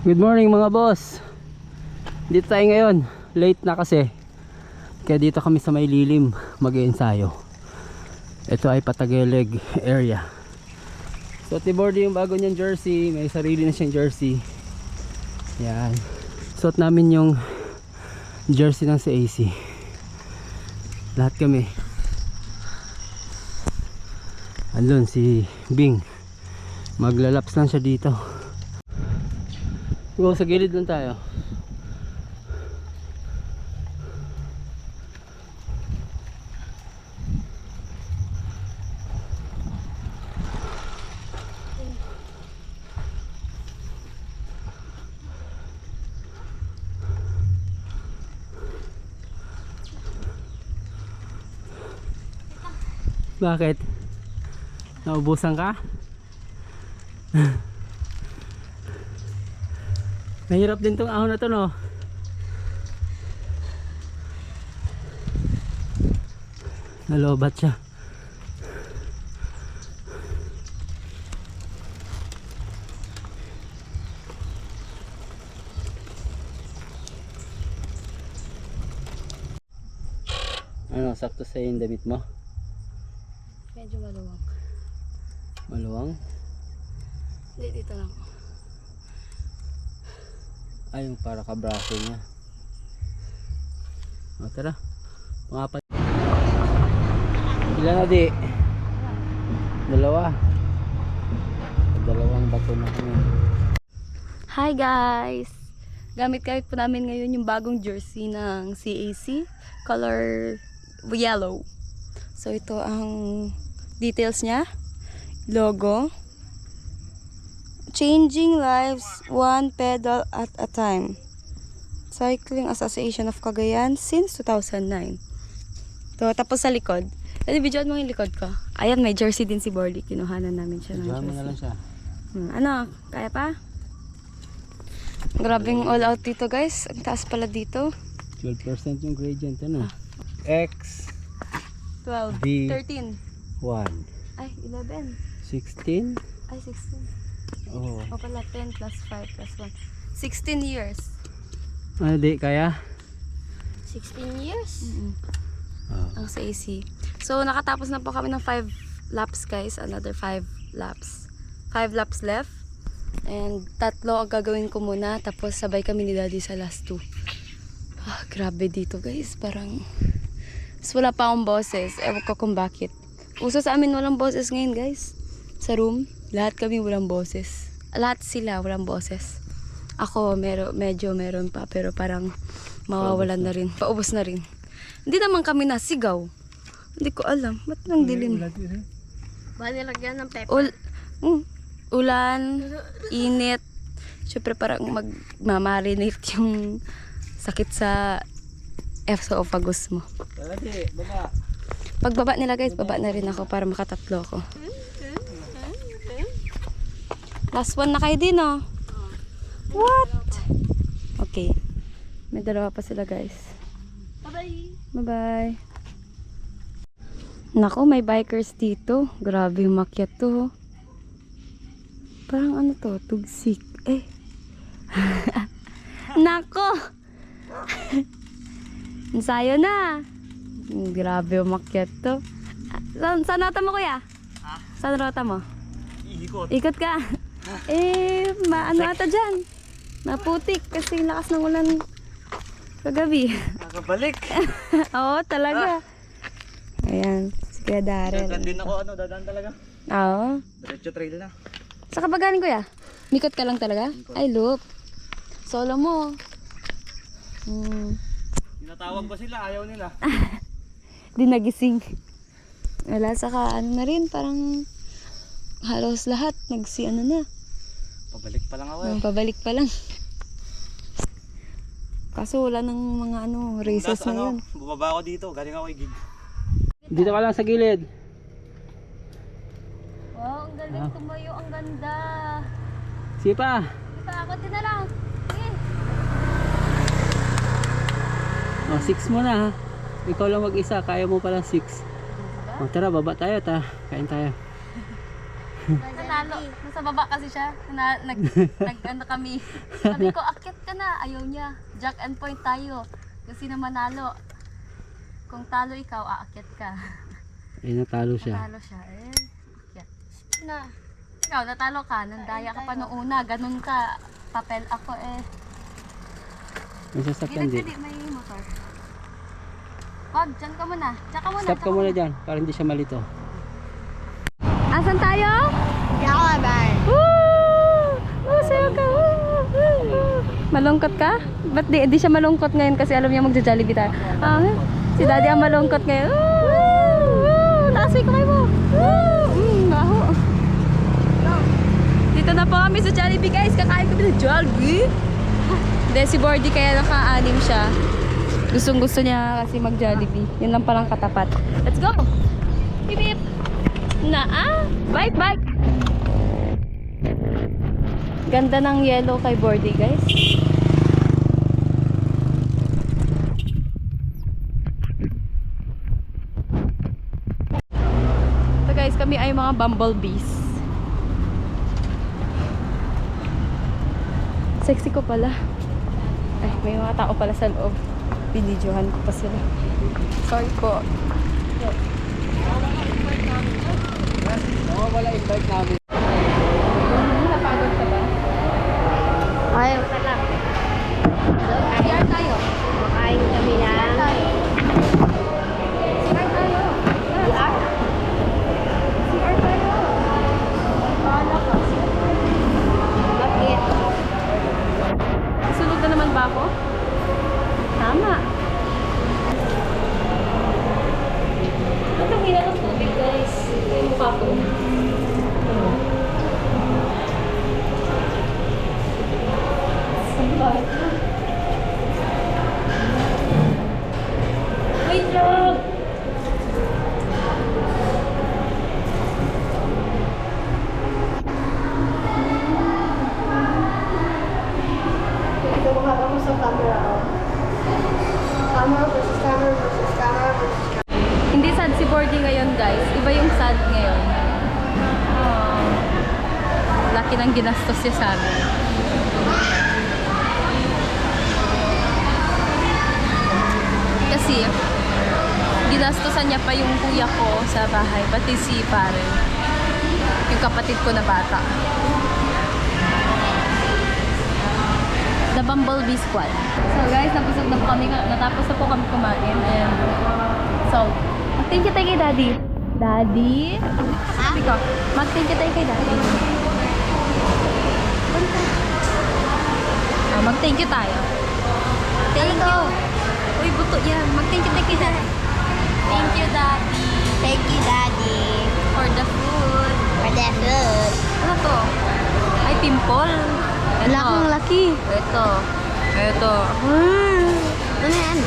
Good morning mga boss. Dito tayo ngayon. Late na kasi. Kaya dito kami sa may lilim mag-iensayo. Ito ay Patageleg area. So Tibordi yung bago niyang jersey. May sarili na siyang jersey. Yan. Suot namin yung jersey ng CAC. Lahat kami. Andun si Bing. Maglalaps lang siya dito. Go, sa gilid lang tayo. Bakit? Naubusan ka? Mahirap din tong ahon na to, no? Nalobat siya. Ano, sakto sa yung damit mo? Medyo maluwang. Maluwang? Hindi, dito lang. Ay, yung para ka-braso niya. O, tara. Pangapat. Ilan na di? Dalawa. Dalawang bato na kami. Hi guys! Gamit po namin ngayon yung bagong jersey ng CAC. Color yellow. So ito ang details niya. Logo. Changing lives one pedal at a time. Cycling Association of Cagayan since 2009. To, tapos sa likod. Dali, videoan mo yung likod ko. Ayan, may jersey din si Bordy. Kinuhanan namin siya ng Diyan mo na jersey. lang siya. Ano? Kaya pa? Grabing all out dito guys. Ang taas pala dito. 12% yung gradient, ano? X 12. D 13. 1 Ay, 11. 16. Ay, 16. Oh. O pala, 10 plus 5 plus 1. 16 years. Ano di kaya? 16 years? Oh. Ang CAC. So, nakatapos na po kami ng 5 laps guys. Another 5 laps. 5 laps left. And 3 ang gagawin ko muna. Tapos sabay kami ni Daddy sa last 2. Ah, grabe dito guys. Parang wala pa akong boses. Ewan ko kung bakit. Uso sa amin walang boses ngayon guys. Sa room, lahat kami walang boses. Lahat sila walang boses. Ako medyo meron pa, pero parang mawawalan na rin. Paubos na rin. Hindi naman kami nasigaw. Hindi ko alam. Ba't nang dilim? Ba nilagyan ng pepper? Ulan, init. Siyempre parang magmamarinate yung sakit sa esophagus mo. Tara di, baba. Pagbaba nila guys, baba na rin ako para makatatlo ako. Last one na kayo din, oh. What? Okay. May dalawa pa sila guys. Bye-bye! Bye-bye. Nako, may bikers dito. Grabe yung makyat to. Parang ano to, tugsik. Eh. Nako! Ensayo na. Grabe yung makyat to. Saan rota mo kuya? Saan rota mo? Ikot ka. Maano ata dyan. Maputik kasi lakas ng ulan kagabi. Nakabalik. Oo, talaga. Ayan, si Kuya Darrell. Dadaan din ako, dadaan talaga. Oo. Diretso trail na. Saan ka ba galing kuya? Mikot ka lang talaga? Ay, loop. Solo mo. Tinatawag ba sila? Ayaw nila. Di nagising. Wala, saka ano na rin, parang halos lahat ano na. Pabalik pa lang ako eh. Pabalik pa lang. Kaso wala ng mga races na yun. Bumaba ako dito, galing ako gig. Dito ka lang sa gilid. Wow, ang galing tumayo, ang ganda. Sige pa. Ito, ako din na lang. Sige. O, 6 mo na ha. Ikaw lang mag-isa, kaya mo pala 6. O, tara, baba tayo ta. Kain tayo. Saan nanalo. Nasa baba kasi siya. Nag kami. Sabi ko, akyat ka na. Ayaw niya. Jack and point tayo. Kasi na manalo. Kung talo ikaw, aakyat ka. Eh, natalo siya. Natalo siya. Akyat. Na. Ikaw, natalo ka. Nandaya ka pa noong una. Ganun ka. Papel ako May sasakyan Gilid din. ka may motor. Wag, dyan ka muna. Diyan ka muna. Stop ka muna dyan, para hindi siya malito. Asan tayo? Galaban. Woo! Sayo ka! Malungkot ka? Ba't di siya malungkot ngayon kasi alam niya magja-Jollibee tayo. Si Daddy ang malungkot ngayon. Taas mo kamay mo. Baho. Dito na po kami sa Jollibee guys. Kakain kami ng Jollibee. Hindi, si Bordy kaya naka-anim siya. Gustong gusto niya kasi mag-Jollibee. Yun lang palang katapat. Let's go! Beep beep! Bike bike! Ganda ng yellow kay Bordy guys. So guys, kami ay mga bumblebees. Sexy ko pala. Ay, may mga tao pala sa loob. Binidyohan ko pa sila. Sorry po. Wala yung bike namin. Napagod ka ba? Ayaw ka lang. CR tayo. Makain kami na. CR tayo. CR tayo. CR? CR tayo. Bahala ka. Bakit? Sunod na naman ba ako? Tama. Ba't ang hina ng tubig guys? Yung mukha ko. Wait lang! Ito makaka mo sa camera. Camera versus camera versus camera versus camera. Hindi sad si Bordy ngayon guys. Iba yung sad ngayon. Laki ng ginastos niya sa amin. Kasi ginastosan niya pa yung kuya ko sa bahay. Pati si pare. Yung kapatid ko na bata. The Bumblebee Squad. So guys, napusog na po kami. Natapos na po kami kumain. And so, mag-thank you tayo kay Daddy. Daddy? Ikaw, mag-thank you tayo kay Daddy. Mag-thank you tayo. Thank you. Uy, buto yan. Mag-thank you tayo kay Daddy. Thank you, Daddy. Thank you, Daddy. For the food. For the food. Ano to? Ay, pimple. Wala akong laki. Ito. Ano yan?